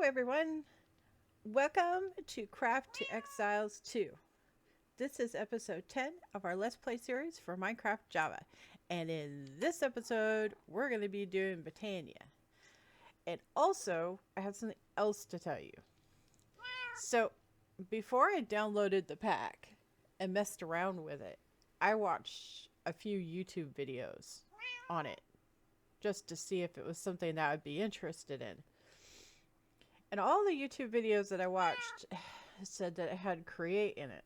everyone. Welcome to Craft to Exiles 2. This is episode 10 of our Let's Play series for Minecraft Java. And in this episode, we're going to be doing Botania. And also, I have something else to tell you. So, before I downloaded the pack and messed around with it, I watched a few YouTube videos on it just to see if it was something that I'd be interested in. And all the YouTube videos that I watched said that it had Create in it.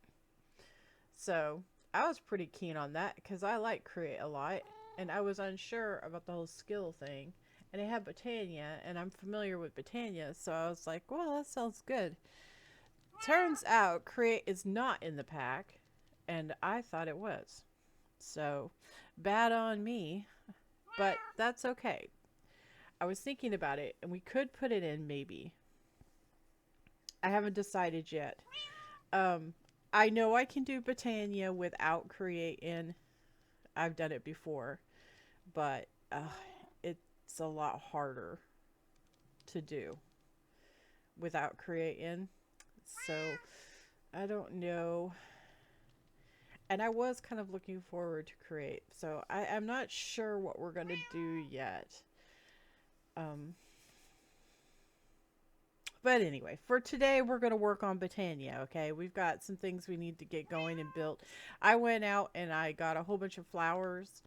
So I was pretty keen on that because I like Create a lot. And I was unsure about the whole skill thing. And it had Botania, and I'm familiar with Botania. So I was like, well, that sounds good. Turns out Create is not in the pack. And I thought it was. So bad on me. But that's okay. I was thinking about it, and we could put it in maybe. I haven't decided yet. I know I can do Botania without Create in. I've done it before, but it's a lot harder to do without Create in. So I don't know. And I was kind of looking forward to Create. So I'm not sure what we're going to do yet. But anyway, for today, we're going to work on Botania, okay? We've got some things we need to get going and built. I went out and I got a whole bunch of flowers.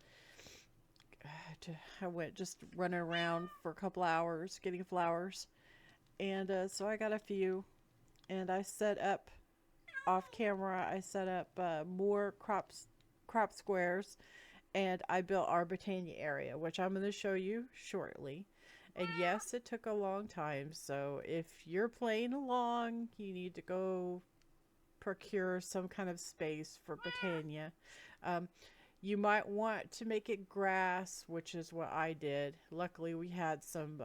I went just running around for a couple hours getting flowers. And so I got a few. And I set up, off camera, I set up more crop squares. And I built our Botania area, which I'm going to show you shortly. And yes, it took a long time, so if you're playing along, you need to go procure some kind of space for Botania. You might want to make it grass, which is what I did. Luckily, we had some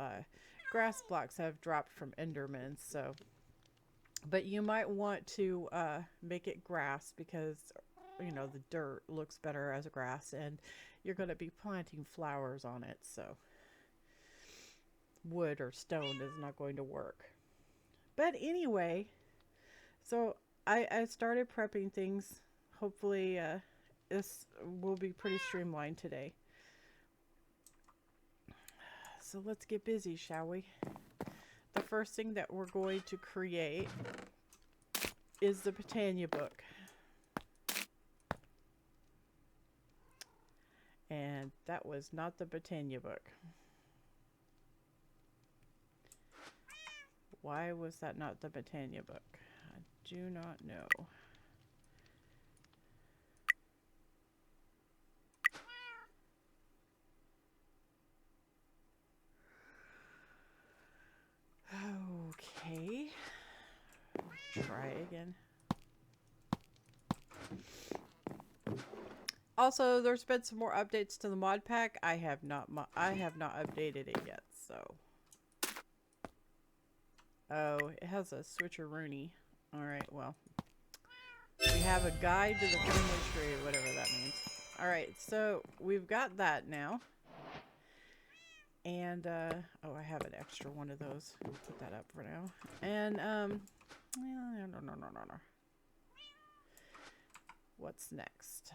grass blocks that have dropped from Enderman, so. But you might want to make it grass because, you know, the dirt looks better as grass, and you're going to be planting flowers on it, so. Wood or stone is not going to work. But anyway, so I started prepping things. Hopefully this will be pretty streamlined today. So let's get busy, shall we? The first thing that we're going to create is the Botania book. And that was not the Botania book. Why was that not the Botania book? I do not know. Okay. Try again. Also, there's been some more updates to the mod pack. I have not updated it yet, so. Oh, it has a switcheroony. Alright, well. We have a guide to the family tree, whatever that means. Alright, so we've got that now. And, oh, I have an extra one of those. Put that up for now. And, no. What's next?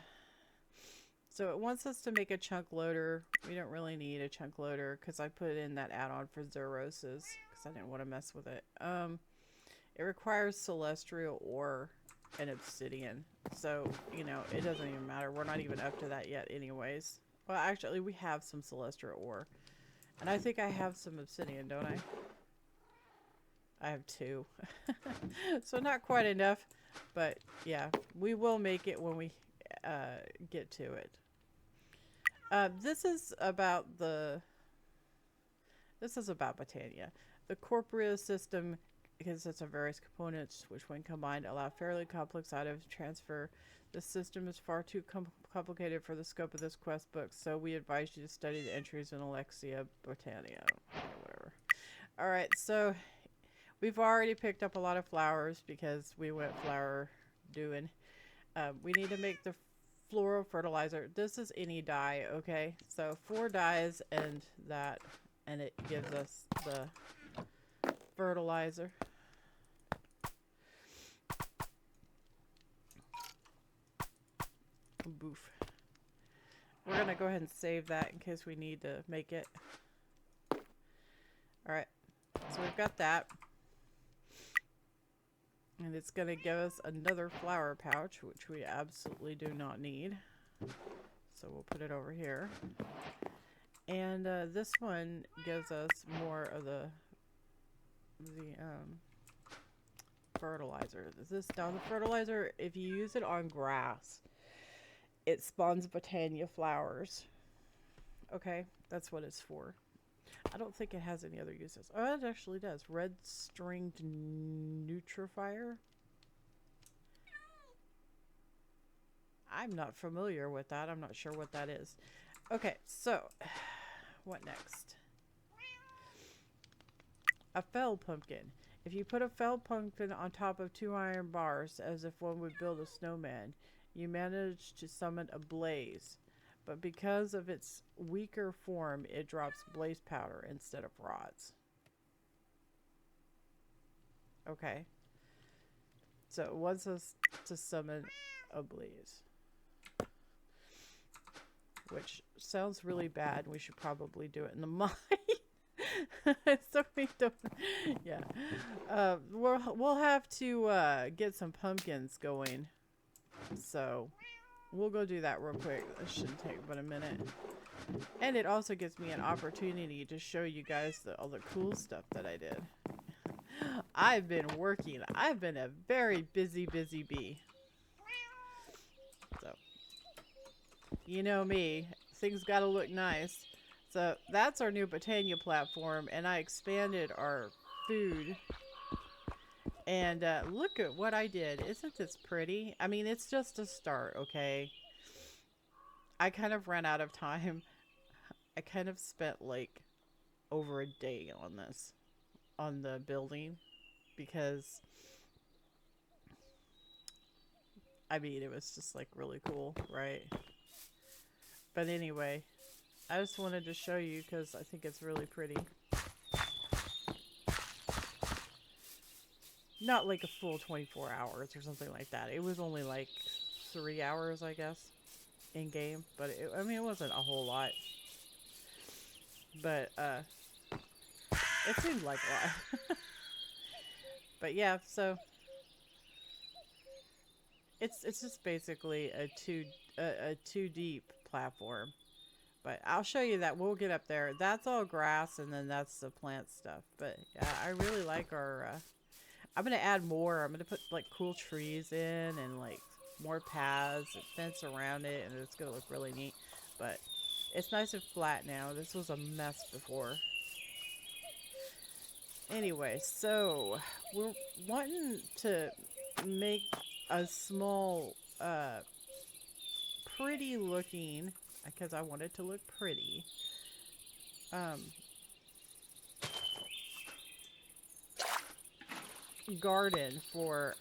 So it wants us to make a chunk loader. We don't really need a chunk loader because I put in that add-on for Zeroses because I didn't want to mess with it. It requires celestial ore and obsidian. So, you know, it doesn't even matter. We're not even up to that yet anyways. Well, actually, we have some celestial ore. And I think I have some obsidian, don't I? I have 2. So not quite enough. But, yeah, we will make it when we get to it. This is about Botania. The corporeal system consists of various components which when combined allow fairly complex items to transfer. The system is far too complicated for the scope of this quest book, so we advise you to study the entries in Alexia Botania. Whatever. Alright, so we've already picked up a lot of flowers because we went flower doing. We need to make the floral fertilizer. This is any dye, okay? So 4 dyes and that, and it gives us the fertilizer. Boof. We're gonna go ahead and save that in case we need to make it. Alright, so we've got that. And it's gonna give us another flower pouch, which we absolutely do not need. So we'll put it over here. And this one gives us more of the fertilizer. Now the fertilizer, if you use it on grass, it spawns Botania flowers. Okay, that's what it's for. I don't think it has any other uses. Oh, it actually does. Red stringed nutrifier. I'm not familiar with that. I'm not sure what that is. Okay, so what next? A fell pumpkin. If you put a fell pumpkin on top of 2 iron bars, as if one would build a snowman, you manage to summon a blaze. But because of its weaker form, it drops blaze powder instead of rods. Okay. So it wants us to summon a blaze. Which sounds really bad. We should probably do it in the mine. So we don't... Yeah. We'll have to get some pumpkins going. So... we'll go do that real quick. It shouldn't take but a minute. And it also gives me an opportunity to show you guys all the cool stuff that I did. I've been working. I've been a very busy bee. So, you know me. Things gotta look nice. So, that's our new Botania platform. And I expanded our food. And look at what I did. Isn't this pretty? I mean, it's just a start, okay? I kind of ran out of time. I kind of spent like over a day on this. On the building. Because, I mean, it was just like really cool, right? But anyway, I just wanted to show you because I think it's really pretty. Not like a full 24 hours or something like that. It was only like 3 hours, I guess, in game. But I mean, it wasn't a whole lot. But it seemed like a lot. But yeah, so it's just basically a two deep platform. But I'll show you that. We'll get up there. That's all grass, and then that's the plant stuff. But yeah, I really like our. I'm gonna add more. I'm gonna put like cool trees in and like more paths and fence around it, and it's gonna look really neat. But it's nice and flat now. This was a mess before. Anyway, so we're wanting to make a small, pretty looking, because I want it to look pretty. Garden for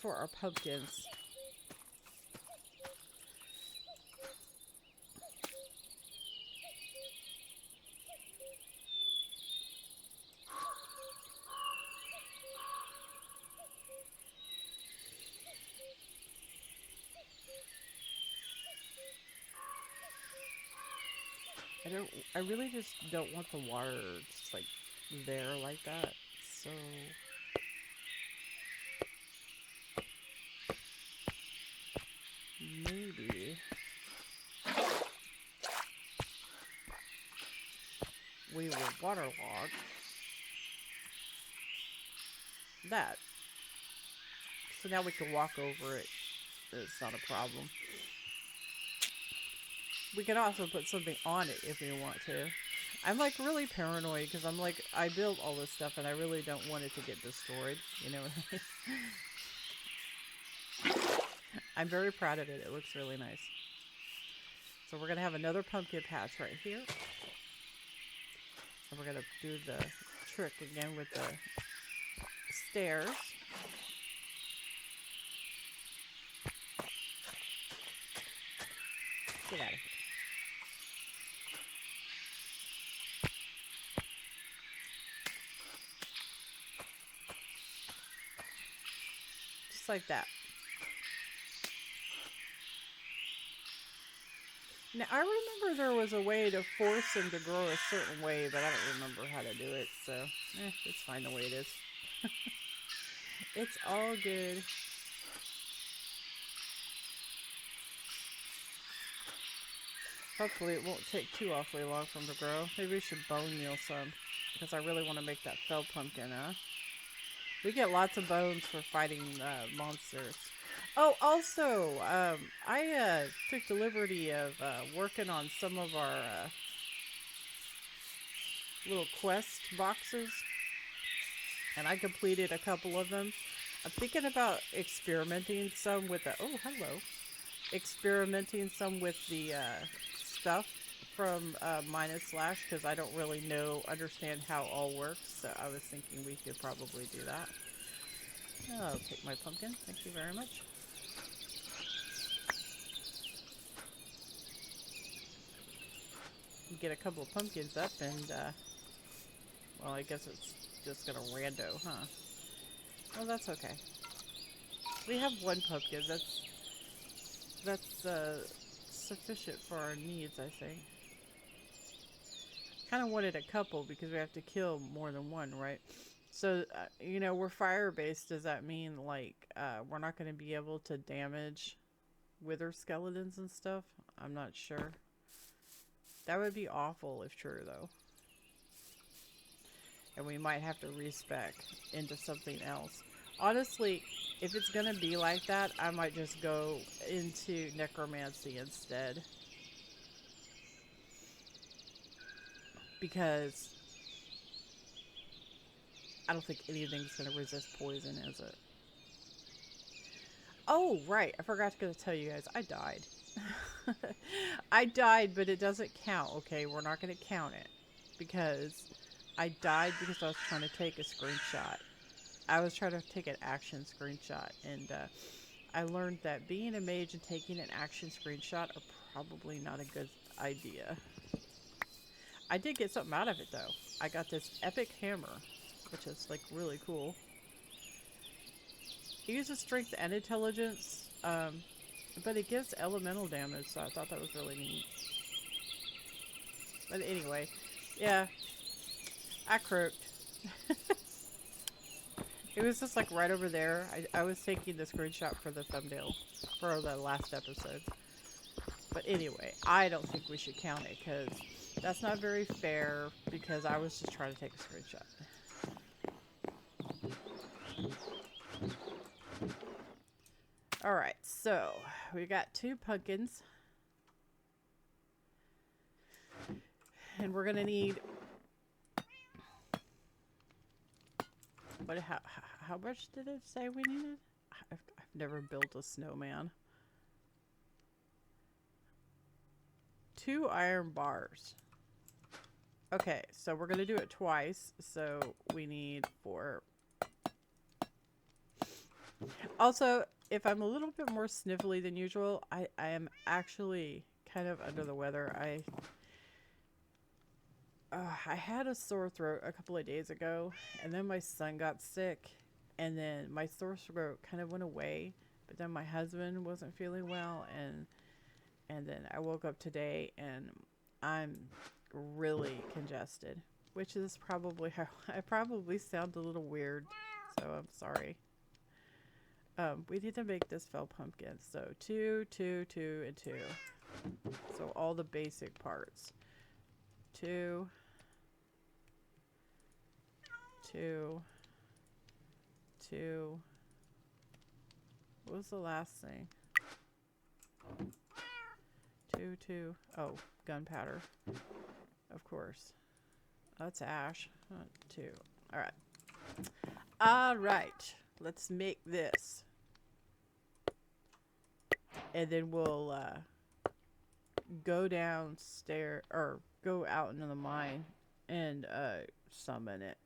our pumpkins. I really just don't want the water just like there like that. So maybe we will waterlog that. So now we can walk over it. It's not a problem. We can also put something on it if we want to. I'm like really paranoid because I'm like, I built all this stuff and I really don't want it to get destroyed. You know what I mean? I'm very proud of it. It looks really nice. So we're going to have another pumpkin patch right here. And we're going to do the trick again with the stairs. Get out of here. Just like that. Now, I remember there was a way to force them to grow a certain way, but I don't remember how to do it, so it's fine the way it is. It's all good. Hopefully it won't take too awfully long for them to grow. Maybe we should bone meal some, because I really want to make that fell pumpkin, We get lots of bones for fighting monsters. Oh, also, I took the liberty of working on some of our little quest boxes, and I completed a couple of them. I'm thinking about experimenting some with the... Oh, hello. Experimenting some with the stuff from Minus Slash, because I don't really understand how it all works, so I was thinking we could probably do that. I'll take my pumpkin. Thank you very much. Get a couple of pumpkins up and, well, I guess it's just gonna rando, huh? Well, that's okay. We have one pumpkin. That's sufficient for our needs, I think. Kind of wanted a couple because we have to kill more than one, right? So, you know, we're fire-based. Does that mean, like, we're not going to be able to damage wither skeletons and stuff? I'm not sure. That would be awful if true, though. And we might have to respec into something else. Honestly, if it's going to be like that, I might just go into necromancy instead. Because I don't think anything's going to resist poison, is it? Oh, right. I forgot to tell you guys. I died. I died, but it doesn't count, okay? We're not going to count it. Because I died because I was trying to take a screenshot. I was trying to take an action screenshot. And I learned that being a mage and taking an action screenshot are probably not a good idea. I did get something out of it, though. I got this epic hammer, which is, like, really cool. It uses strength and intelligence, but it gives elemental damage, so I thought that was really neat. But anyway, yeah, I croaked. It was just, like, right over there. I was taking the screenshot for the thumbnail for the last episode. But anyway, I don't think we should count it, because that's not very fair, because I was just trying to take a screenshot. Alright, so we got 2 pumpkins. And we're going to need... How much did it say we needed? I've never built a snowman. 2 iron bars. Okay, so we're going to do it twice. So we need 4. Also, if I'm a little bit more sniffly than usual, I am actually kind of under the weather. I had a sore throat a couple of days ago, and then my son got sick, and then my sore throat kind of went away, but then my husband wasn't feeling well, and then I woke up today, and I'm really congested, which is probably how I probably sound a little weird, so I'm sorry. We need to make this fell pumpkin, so 2, 2, 2, and 2. So all the basic parts. 2, 2, 2. What was the last thing? 2, 2. Oh, gunpowder. Of course. That's ash. 2. Alright. Alright. Let's make this. And then we'll go downstairs, or go out into the mine and summon it.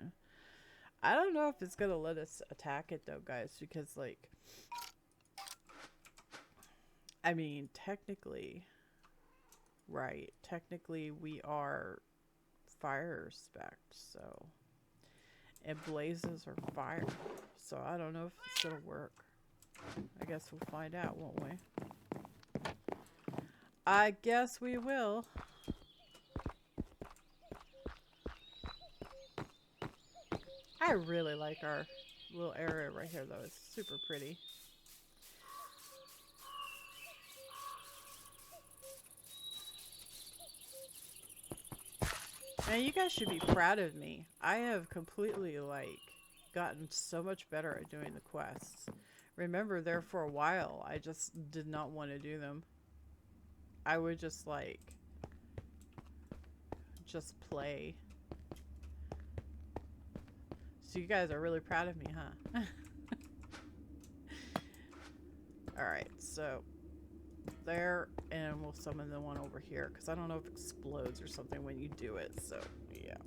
I don't know if it's gonna let us attack it though, guys, because, like, I mean, technically Right. Technically, we are fire spec, so. And blazes are fire. So I don't know if it's gonna work. I guess we'll find out, won't we? I guess we will. I really like our little area right here, though. It's super pretty. And you guys should be proud of me. I have completely, like, gotten so much better at doing the quests. Remember, there for a while, I just did not want to do them. I would just, like, just play. So you guys are really proud of me, huh? Alright, so there, and we'll summon the one over here, because I don't know if it explodes or something when you do it, so yeah.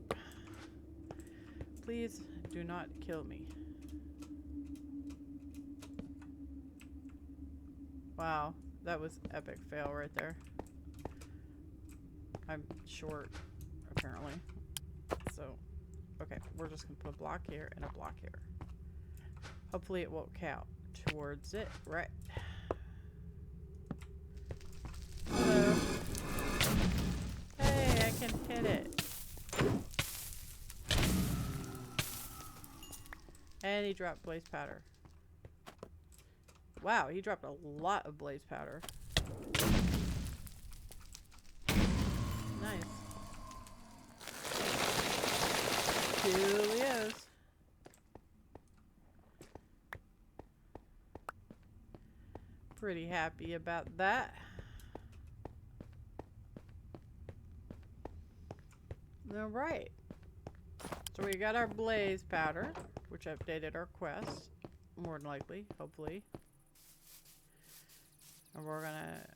Please do not kill me. Wow, that was epic fail right there. I'm short, apparently. So, okay, we're just going to put a block here and a block here. Hopefully it won't count towards it, right? Hello. Hey, I can hit it. And he dropped blaze powder. Wow, he dropped a lot of blaze powder. Nice. Julius. Pretty happy about that. Alright. So we got our blaze powder, which updated our quest. More than likely, hopefully. And we're gonna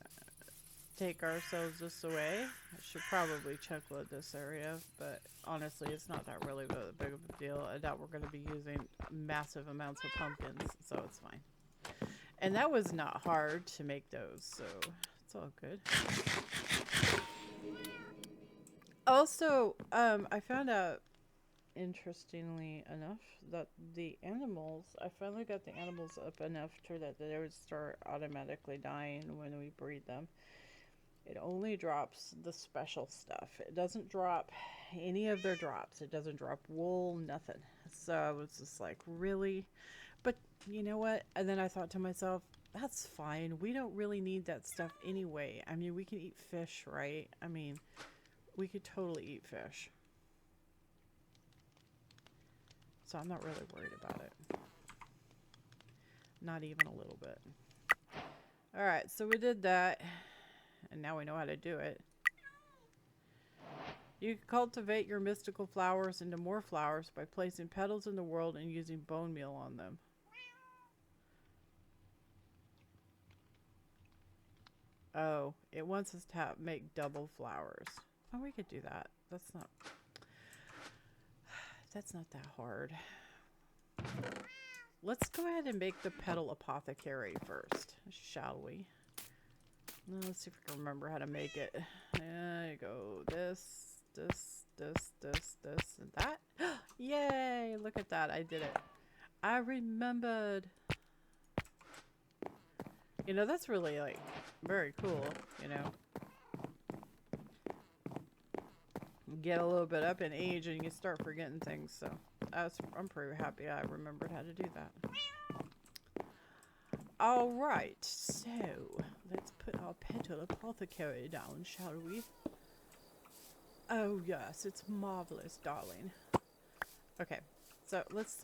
take ourselves this away. I should probably chunk load this area, but honestly, it's not that really big of a deal. I doubt we're going to be using massive amounts of pumpkins, so it's fine. And that was not hard to make those, so it's all good. Also, I found out, interestingly enough, that the animals, I finally got the animals up enough to that they would start automatically dying when we breed them. It only drops the special stuff. It doesn't drop any of their drops. It doesn't drop wool, nothing. So I was just like, really? But you know what? And then I thought to myself, that's fine. We don't really need that stuff anyway. I mean, we can eat fish, right? I mean, we could totally eat fish. So I'm not really worried about it. Not even a little bit. Alright, so we did that. And now we know how to do it. You can cultivate your mystical flowers into more flowers by placing petals in the world and using bone meal on them. Oh, it wants us to make double flowers. Oh, we could do that. That's not that hard. Let's go ahead and make the petal apothecary first, shall we? Let's see if we can remember how to make it. There you go. This, and that. Yay! Look at that. I did it. I remembered. You know, that's really, like, very cool, you know. Get a little bit up in age and you start forgetting things, so I'm pretty happy I remembered how to do that. Alright, so let's put our petal apothecary down, shall we? Oh yes, it's marvelous, darling. Okay, so let's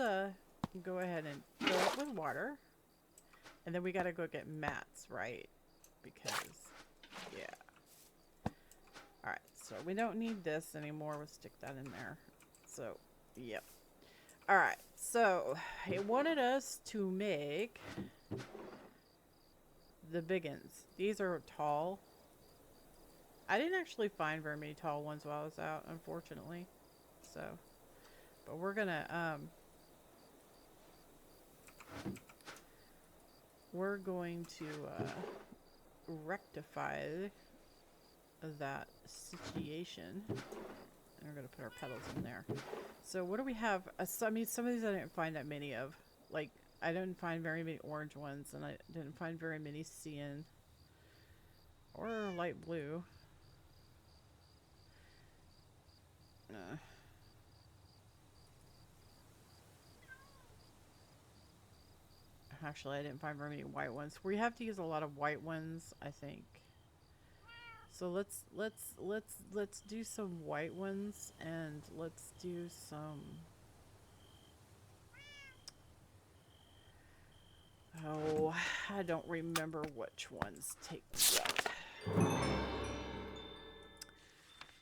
go ahead and fill it with water. And then we gotta go get mats, right? Because, yeah. Alright, so we don't need this anymore. We'll stick that in there. So, yep. Alright, so it wanted us to make the biggins. These are tall. I didn't actually find very many tall ones while I was out, unfortunately. So, but we're gonna, we're going to rectify that situation. And we're going to put our petals in there. So what do we have? I mean, some of these I didn't find that many of. Like, I didn't find very many orange ones, and I didn't find very many cyan or light blue. Actually, I didn't find very many white ones. We have to use a lot of white ones, I think. So let's do some white ones, and let's do some. Oh, I don't remember which ones take what.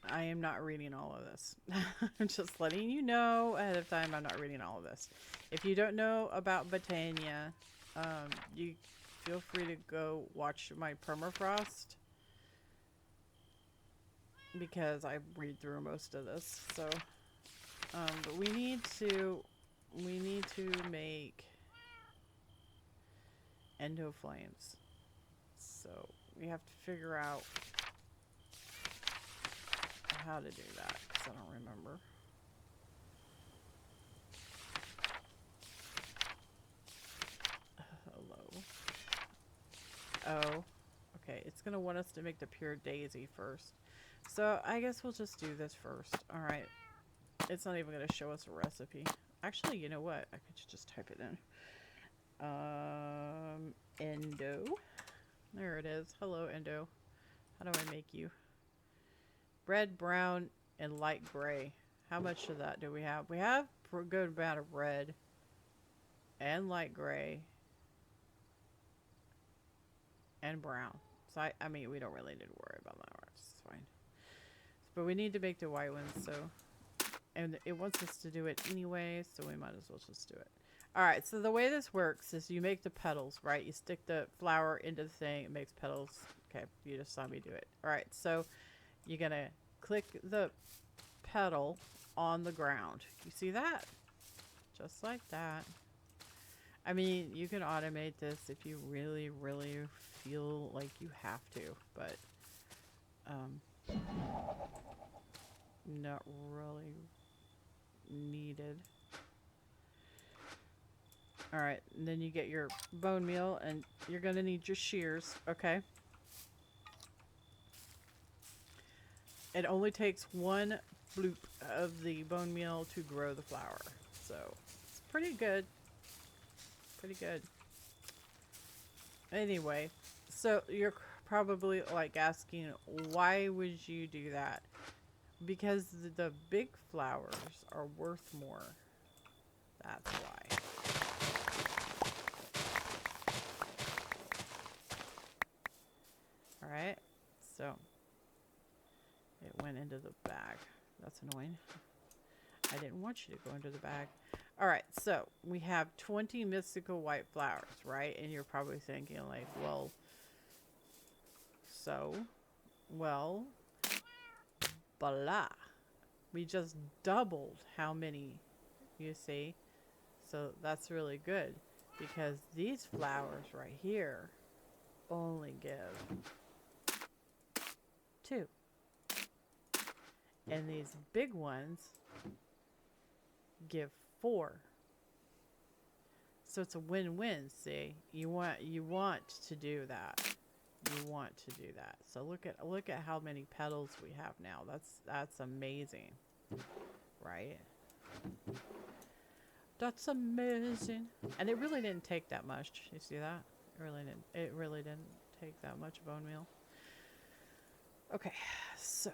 I am not reading all of this. I'm just letting you know ahead of time I'm not reading all of this. If you don't know about Botania, you feel free to go watch my permafrost, because I read through most of this. So, but we need to make endo flames. So we have to figure out how to do that, because I don't remember. Hello. Oh, okay. It's gonna want us to make the pure daisy first. So I guess we'll just do this first. All right. It's not even gonna show us a recipe. Actually, you know what? I could just type it in. Endo. There it is. Hello, Endo. How do I make you? Red, brown, and light gray. How much of that do we have? We have a good amount of red and light gray and brown. So I mean, we don't really need to worry about that. It's fine. But we need to make the white ones, so. And it wants us to do it anyway, so we might as well just do it. Alright, so the way this works is you make the petals, right? You stick the flower into the thing, it makes petals. Okay, you just saw me do it. Alright, so you're going to click the petal on the ground. You see that? Just like that. I mean, you can automate this if you really, really feel like you have to, but not really needed. Alright, and then you get your bone meal, and you're going to need your shears, okay? It only takes one bloop of the bone meal to grow the flower. So, it's pretty good. Pretty good. Anyway, so you're probably like asking, why would you do that? Because the big flowers are worth more. That's why. Alright, so it went into the bag. That's annoying. I didn't want you to go into the bag. Alright, so we have 20 mystical white flowers, right? And you're probably thinking like, well, so, well, voila. We just doubled how many, you see? So that's really good, because these flowers right here only give 2. And these big ones give 4. So it's a win-win, see? You want to do that. You want to do that. So look at how many petals we have now. That's amazing. Right? That's amazing. And it really didn't take that much. You see that? It really didn't take that much bone meal. Okay, so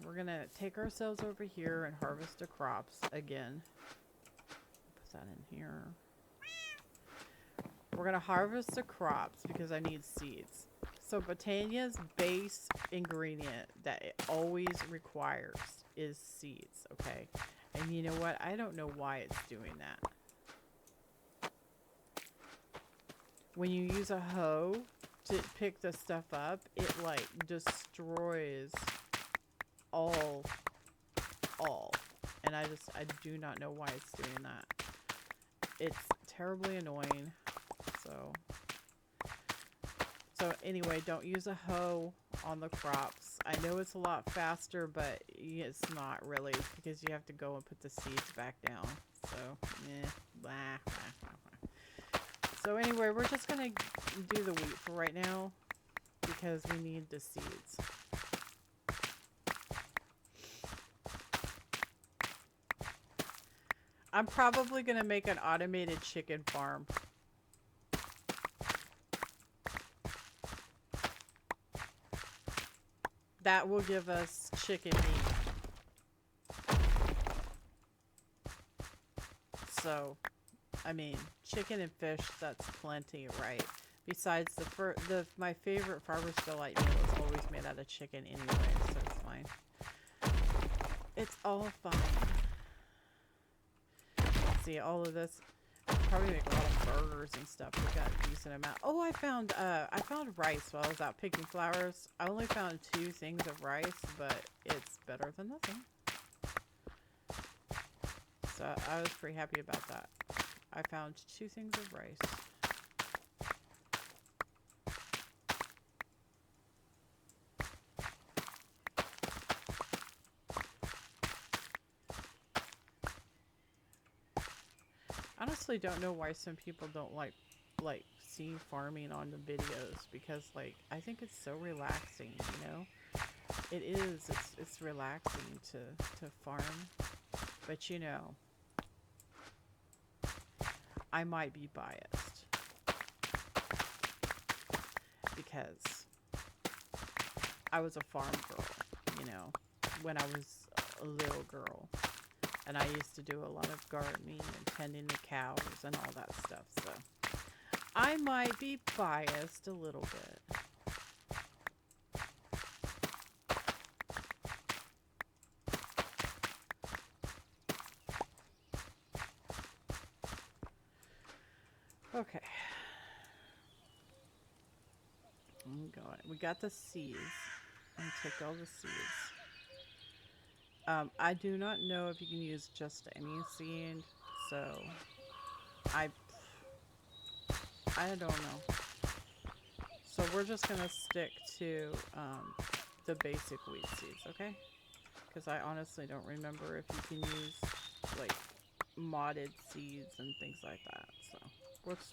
we're gonna take ourselves over here and harvest the crops again. Put that in here. We're gonna harvest the crops because I need seeds. So Botania's base ingredient that it always requires is seeds, okay? And you know what? I don't know why it's doing that. When you use a hoe to pick the stuff up, it like destroys all. And I do not know why it's doing that. It's terribly annoying. So So anyway, don't use a hoe on the crops. I know it's a lot faster, but it's not really because you have to go and put the seeds back down. So, blah, blah, blah, blah. So anyway, we're just going to do the wheat for right now because we need the seeds. I'm probably going to make an automated chicken farm. That will give us chicken meat. So, I mean, chicken and fish, that's plenty, right? Besides, my favorite Farmer's Delight meal is always made out of chicken anyway, so it's fine. It's all fine. See, all of this, probably make a lot of burgers and stuff. We got a decent amount. Oh, I found rice while I was out picking flowers. I only found 2 things of rice, but it's better than nothing. So I was pretty happy about that. I found 2 things of rice. Honestly, don't know why some people don't like see farming on the videos, because like I think it's so relaxing, you know. It is. It's relaxing to farm, but you know, I might be biased because I was a farm girl, you know, when I was a little girl. And I used to do a lot of gardening and tending the cows and all that stuff. So I might be biased a little bit. Okay. I'm going. We got the seeds. I'm gonna take all the seeds. I do not know if you can use just any seed, so I don't know. So we're just gonna stick to the basic wheat seeds, okay? Because I honestly don't remember if you can use like modded seeds and things like that. So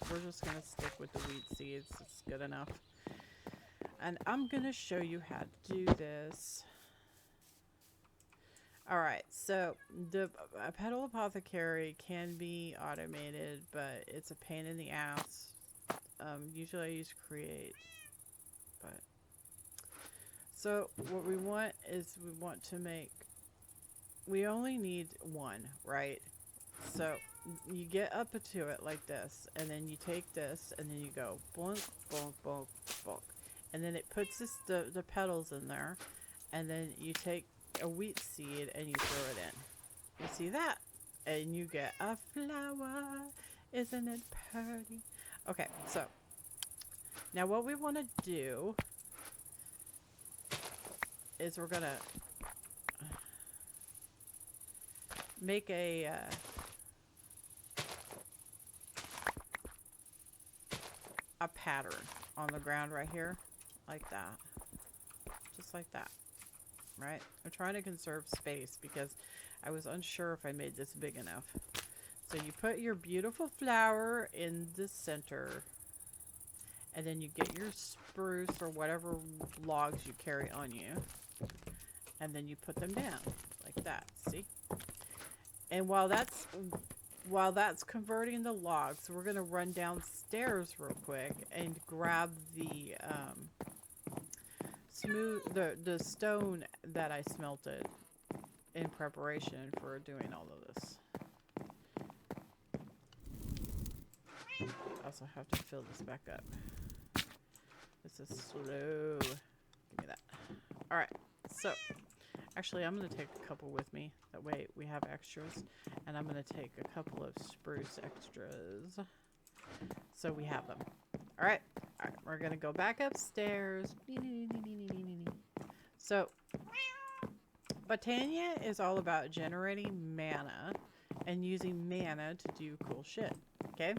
we're just gonna stick with the wheat seeds. It's good enough. And I'm gonna show you how to do this. Alright, so the pedal apothecary can be automated, but it's a pain in the ass. Usually I use create, but so what we want is we only need 1, right? So you get up to it like this, and then you take this, and then you go bonk, bonk, bonk, bonk, and then it puts the petals in there, and then you take a wheat seed and you throw it in. You see that? And you get a flower. Isn't it pretty? Okay, so now what we want to do is we're gonna make a pattern on the ground right here, like that, just like that. Right? I'm trying to conserve space because I was unsure if I made this big enough. So you put your beautiful flower in the center, and then you get your spruce or whatever logs you carry on you, and then you put them down like that. See? And while that's converting the logs, we're gonna run downstairs real quick and grab the the stone that I smelted in preparation for doing all of this. I also have to fill this back up. This is slow. Give me that. Alright, so actually I'm going to take a couple with me. That way we have extras. And I'm going to take a couple of spruce extras, so we have them. Alright, we're going to go back upstairs. So Botania is all about generating mana and using mana to do cool shit. Okay?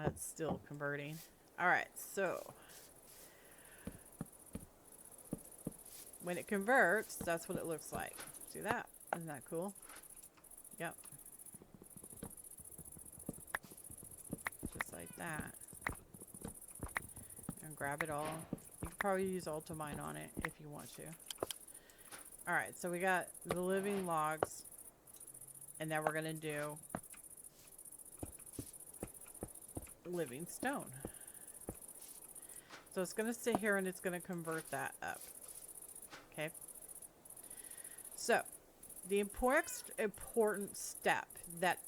It's still converting. Alright, so when it converts, that's what it looks like. See that? Isn't that cool? Yep. Just like that. And grab it all. You can probably use ultimine on it if you want to. Alright, so we got the living logs. And now we're going to do living stone. So it's going to sit here and it's going to convert that up. Okay. So the important step that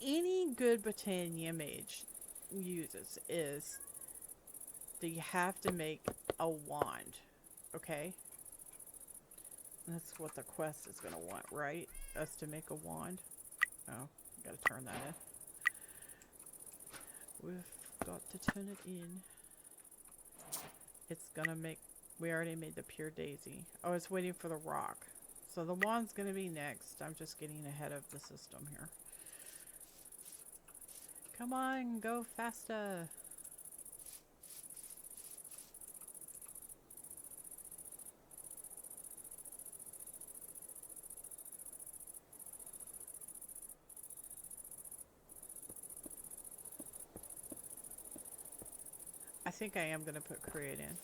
any good Botania mage uses is that you have to make a wand. Okay. That's what the quest is going to want, right? Us to make a wand. Oh, got to turn that in. We've got to turn it in. It's gonna make, we already made the pure daisy. Oh, it's waiting for the rock. So the wand's gonna be next. I'm just getting ahead of the system here. Come on, go faster. I think I am gonna put create in.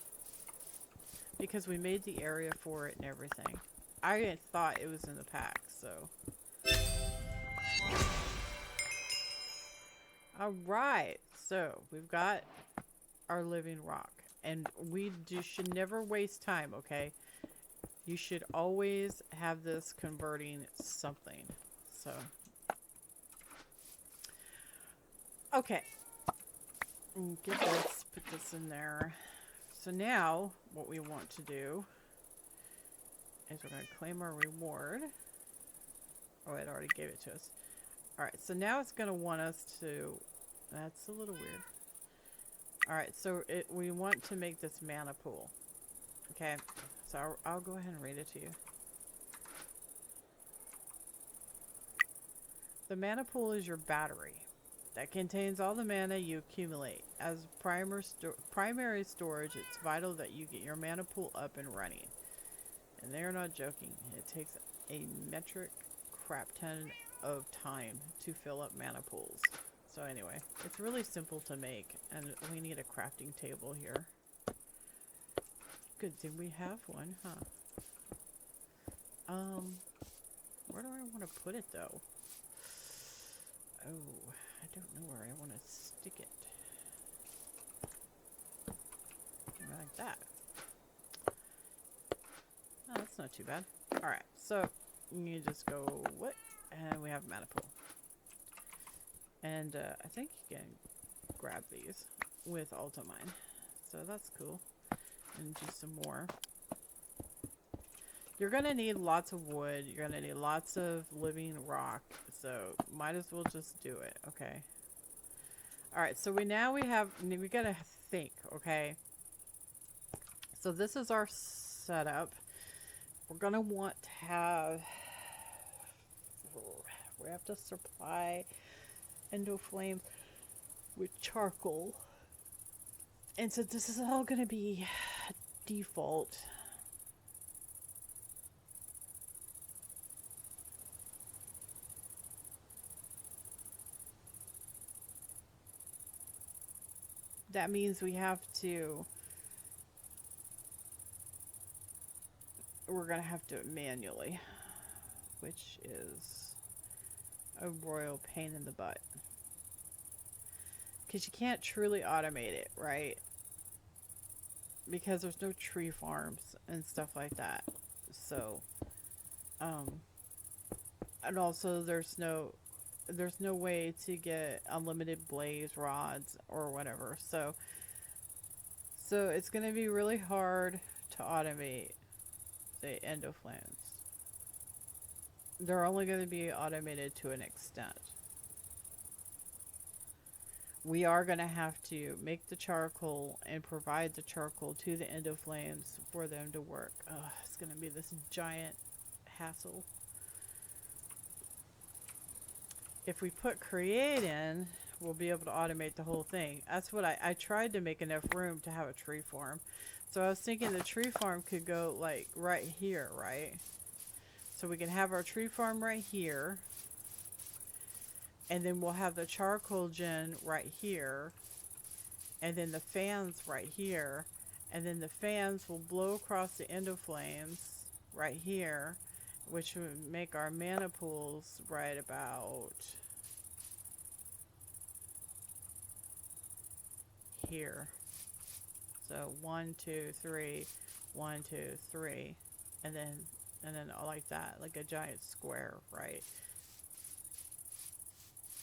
Because we made the area for it and everything. I thought it was in the pack, so. Alright, so we've got our living rock. And we should never waste time, okay? You should always have this converting something. So. Okay. Get this, put this in there. So now, what we want to do is we're going to claim our reward. Oh, it already gave it to us. Alright, so now it's going to want us to... That's a little weird. Alright, so we want to make this mana pool. Okay, so I'll go ahead and read it to you. The mana pool is your battery that contains all the mana you accumulate. As primary storage, it's vital that you get your mana pool up and running. And they're not joking. It takes a metric crap ton of time to fill up mana pools. So anyway, it's really simple to make, and we need a crafting table here. Good thing we have one, huh? Where do I want to put it though? Oh, I don't know where I want to stick it. Like that. Oh, that's not too bad. Alright, so you just go, what? And we have mana pool. And I think you can grab these with ultimine. So that's cool. And do some more. You're going to need lots of wood. You're going to need lots of living rock. So might as well just do it. Okay. Alright, so we got to think, okay? So this is our setup. We're going to want to have... We have to supply endo flames with charcoal. And so this is all going to be default. That means we have to... We're going to have to manually. Which is a royal pain in the butt. Because you can't truly automate it, right? Because there's no tree farms and stuff like that. So, and also there's no way to get unlimited blaze rods or whatever. So it's going to be really hard to automate the endo flames. They're only going to be automated to an extent. We are going to have to make the charcoal and provide the charcoal to the endo flames for them to work. It's going to be this giant hassle. If we put create in, we'll be able to automate the whole thing. That's what I tried to make enough room to have a tree farm, So I was thinking the tree farm could go like right here, right? So we can have our tree farm right here. And then we'll have the charcoal gen right here. And then the fans right here. And then the fans will blow across the endo flames right here, which would make our mana pools right about here. So 1, 2, 3, 1, 2, 3, and then like that, like a giant square, right?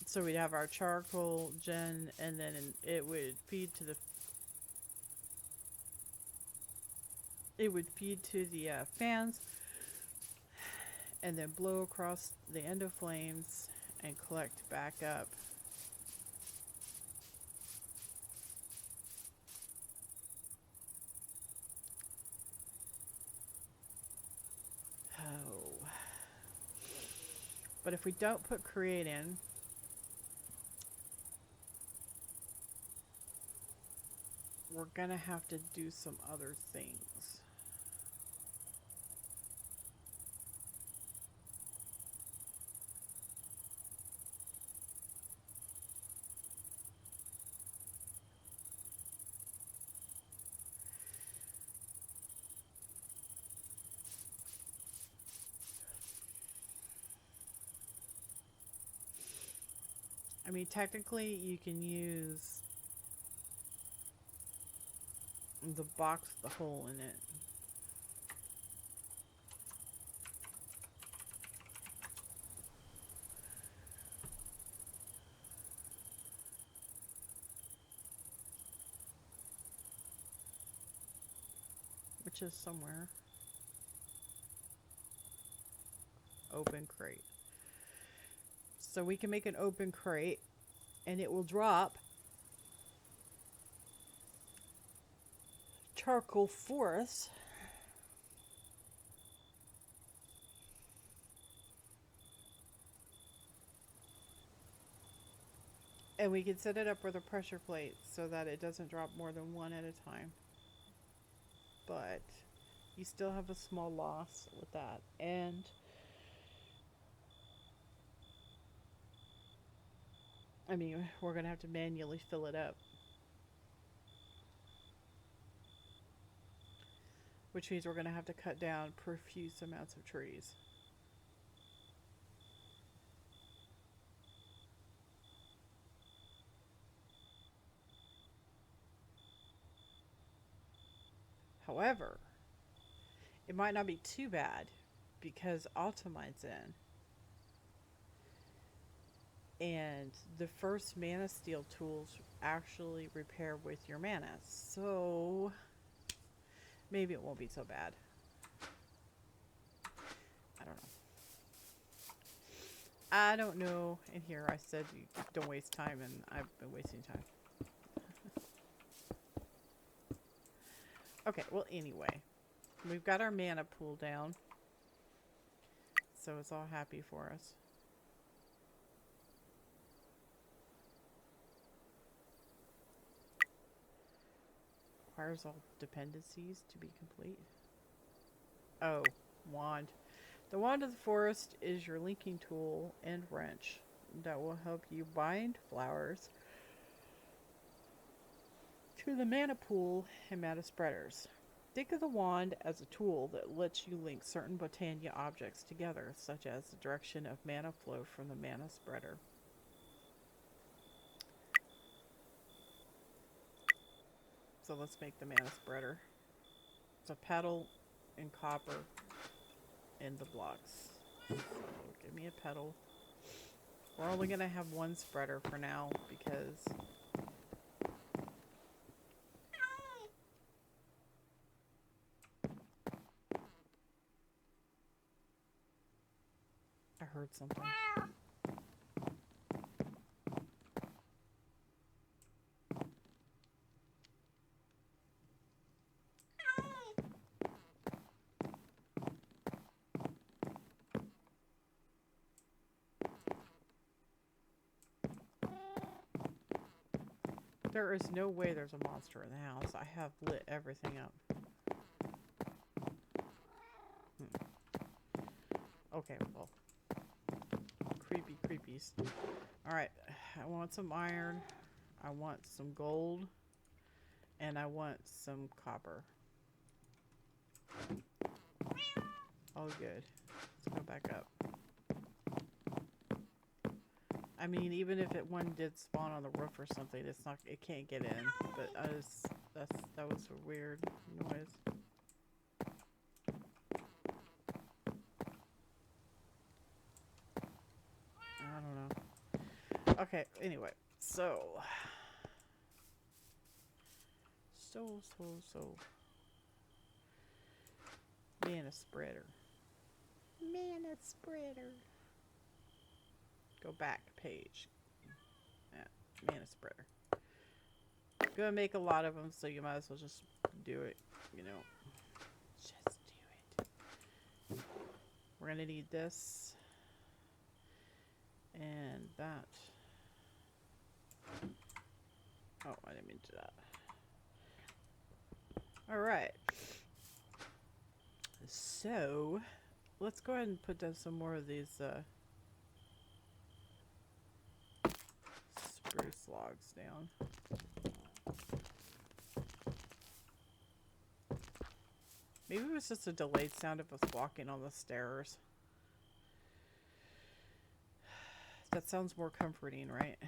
So we'd have our charcoal gen, and then it would feed to the fans, and then blow across the endo flames and collect back up. Oh. But if we don't put create in, we're gonna have to do some other things. I mean, technically, you can use the box with the hole in it. Which is somewhere. Open crate. So we can make an open crate, and it will drop charcoal forest. And we can set it up with a pressure plate so that it doesn't drop more than one at a time. But you still have a small loss with that. And I mean, we're going to have to manually fill it up. Which means we're going to have to cut down profuse amounts of trees. However, it might not be too bad because Ultimine's in. And the first mana steal tools actually repair with your mana. So maybe it won't be so bad. I don't know. I don't know. And here I said you don't waste time, and I've been wasting time. Okay, well, anyway. We've got our mana pool down. So it's all happy for us. Requires all dependencies to be complete. Oh, wand. The wand of the forest is your linking tool and wrench that will help you bind flowers to the mana pool and mana spreaders. Think of the wand as a tool that lets you link certain Botania objects together, such as the direction of mana flow from the mana spreader. So let's make the mana spreader. It's a petal and copper in the blocks. So give me a petal. We're only going to have one spreader for now because I heard something. There is no way there's a monster in the house. I have lit everything up. Okay, well, creepy creepies. Alright, I want some iron. I want some gold. And I want some copper. Oh, good. Let's go back up. I mean, even if one did spawn on the roof or something, it's not. It can't get in. But that was a weird noise. I don't know. Okay. Anyway, so mana spreader. Mana spreader. Go back page. Yeah, mana spreader. Gonna make a lot of them, so you might as well just do it. You know, just do it. We're gonna need this and that. Oh, I didn't mean to do that. All right. So let's go ahead and put down some more of these spruce logs down. Maybe it was just a delayed sound of us walking on the stairs. That sounds more comforting, right?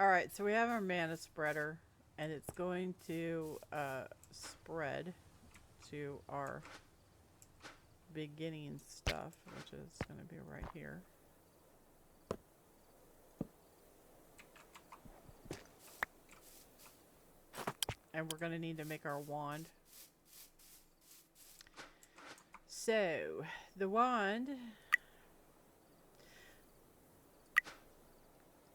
Alright, so we have our mana spreader, and it's going to spread to our beginning stuff, which is going to be right here. And we're going to need to make our wand. So, the wand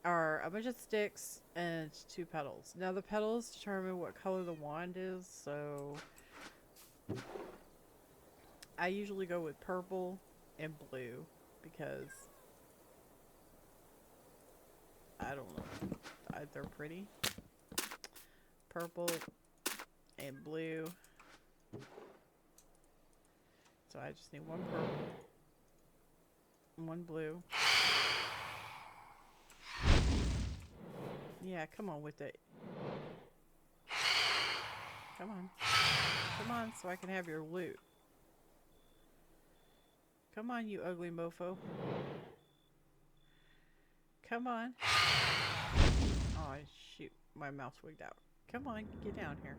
are a bunch of sticks and 2 petals. Now, the petals determine what color the wand is, so I usually go with purple and blue because I don't know, they're pretty. Purple and blue. So I just need 1 purple and 1 blue. Yeah, come on with it. Come on. Come on, so I can have your loot. Come on, you ugly mofo. Come on. Oh, shoot. My mouse wigged out. Come on, get down here.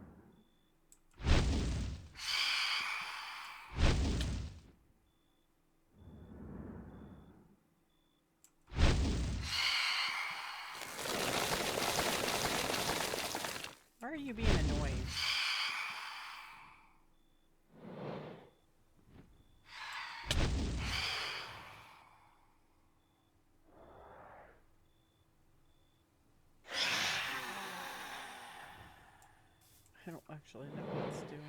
Why are you being annoying? I don't actually know what it's doing.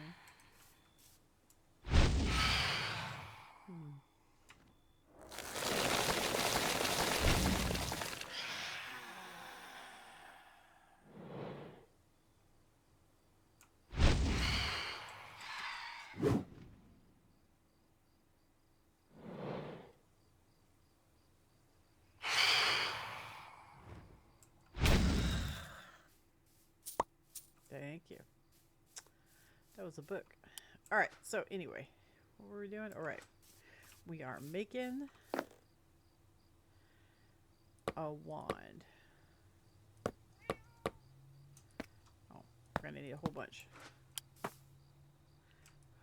Thank you. That was a book. Alright, so anyway, what were we doing? Alright, we are making a wand. Oh, we're gonna need a whole bunch.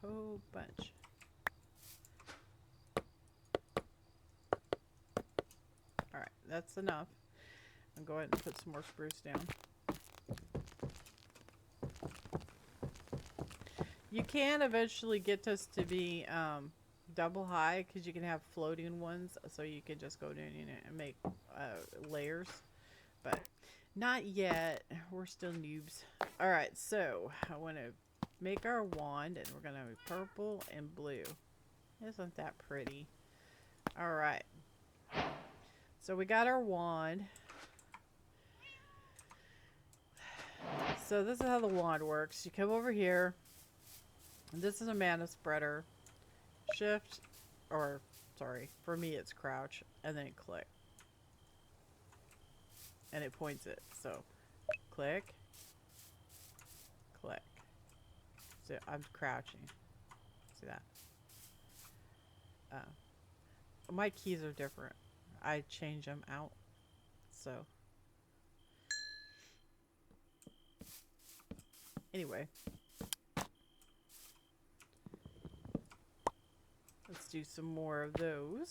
Whole bunch. Alright, that's enough. I'll go ahead and put some more spruce down. You can eventually get this to be double high because you can have floating ones, so you can just go down and make layers, but not yet. We're still noobs. All right, so I want to make our wand, and we're gonna have purple and blue. Isn't that pretty? All right, so we got our wand. So this is how the wand works. You come over here. This is a mana spreader. shift, or sorry, for me it's crouch, and then click. And it points it. So click, click. So I'm crouching. See that? My keys are different. I change them out. So anyway, let's do some more of those.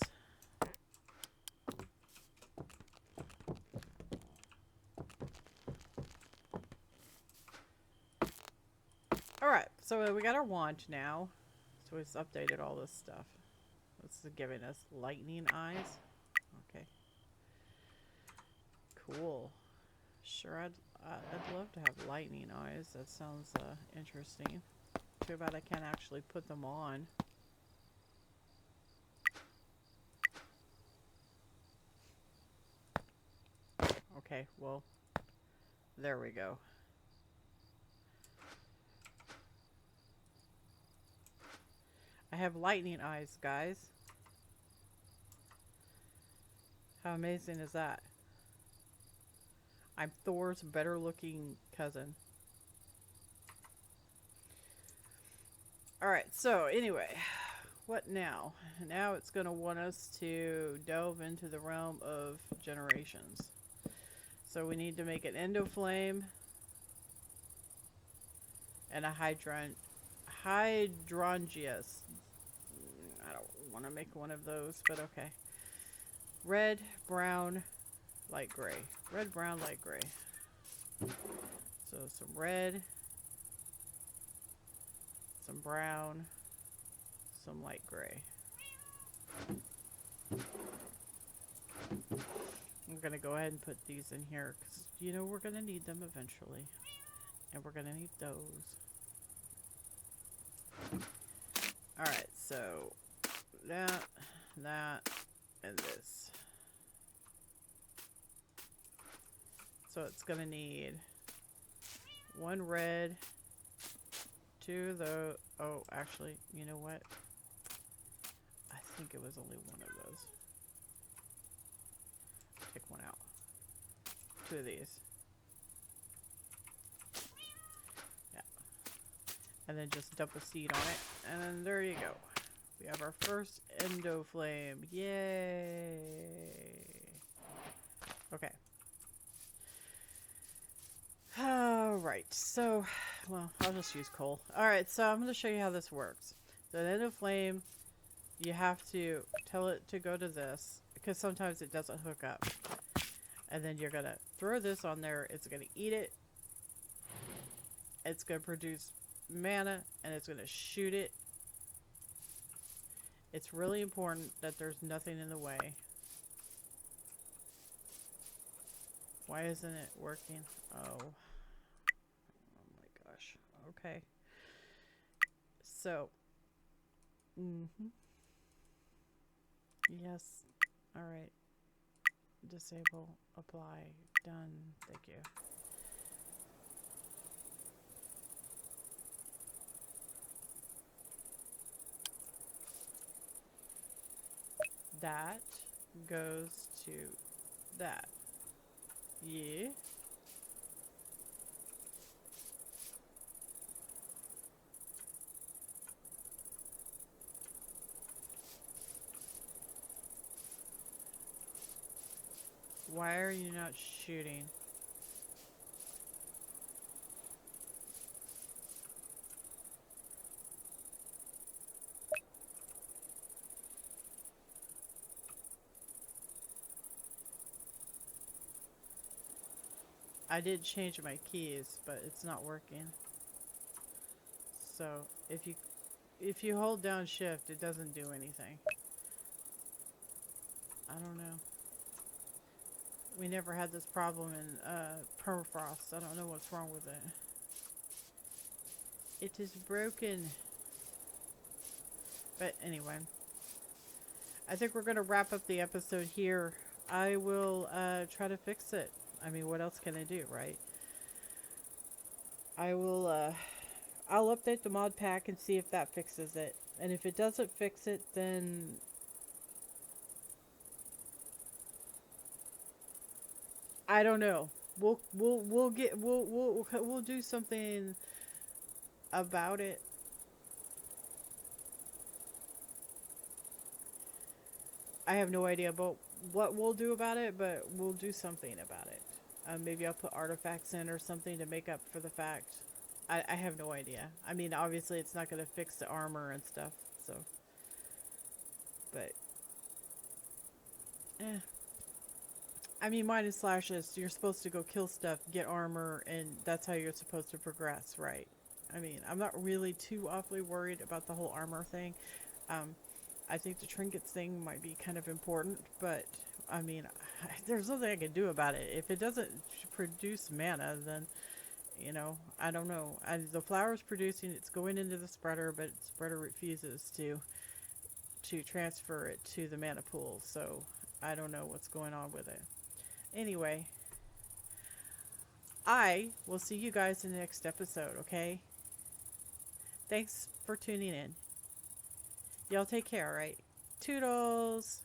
Alright, so we got our wand now. So it's updated all this stuff. This is giving us lightning eyes. Okay. Cool. Sure, I'd love to have lightning eyes. That sounds interesting. Too bad I can't actually put them on. Okay, well, there we go. I have lightning eyes, guys. How amazing is that? I'm Thor's better looking cousin. Alright, so anyway, what now? Now it's going to want us to delve into the realm of generations. So we need to make an endoflame and a hydrangeous. I don't want to make one of those, but okay. Red, brown, light gray. Red, brown, light gray. So some red, some brown, some light gray. I'm going to go ahead and put these in here because, you know, we're going to need them eventually. And we're going to need those. Alright, so that, and this. So it's going to need one red, two of those. Oh, actually, you know what? I think it was only one of those. Take one out. Two of these. Yeah. And then just dump a seed on it. And then there you go. We have our first endoflame. Yay! Okay. Alright, so, well, I'll just use coal. Alright, so I'm going to show you how this works. So an endoflame, you have to tell it to go to this, because sometimes it doesn't hook up. And then you're going to throw this on there, it's going to eat it, it's going to produce mana, and it's going to shoot it. It's really important that there's nothing in the way. Why isn't it working? Oh my gosh. Okay. So. Yes. Alright. Disable. Apply. Done. Thank you. That goes to that. Yeah. Why are you not shooting? I did change my keys, but it's not working. So if you hold down shift, it doesn't do anything. I don't know. We never had this problem in permafrost. I don't know what's wrong with it. It is broken. But anyway, I think we're going to wrap up the episode here. I will try to fix it. I mean, what else can I do, right? I will I'll update the mod pack and see if that fixes it. And if it doesn't fix it, then I don't know. We'll do something about it. I have no idea about what we'll do about it, but we'll do something about it. Maybe I'll put artifacts in or something to make up for the fact. I have no idea. I mean, obviously, it's not going to fix the armor and stuff. So, but eh. I mean, mine is slashes. You're supposed to go kill stuff, get armor, and that's how you're supposed to progress, right? I mean, I'm not really too awfully worried about the whole armor thing. Um, I think the trinkets thing might be kind of important, but I mean, there's nothing I can do about it. If it doesn't produce mana, then I don't know. The flower's producing, it's going into the spreader, but the spreader refuses to transfer it to the mana pool. So I don't know what's going on with it. Anyway, I will see you guys in the next episode. Okay. Thanks for tuning in. Y'all take care. All right. Toodles.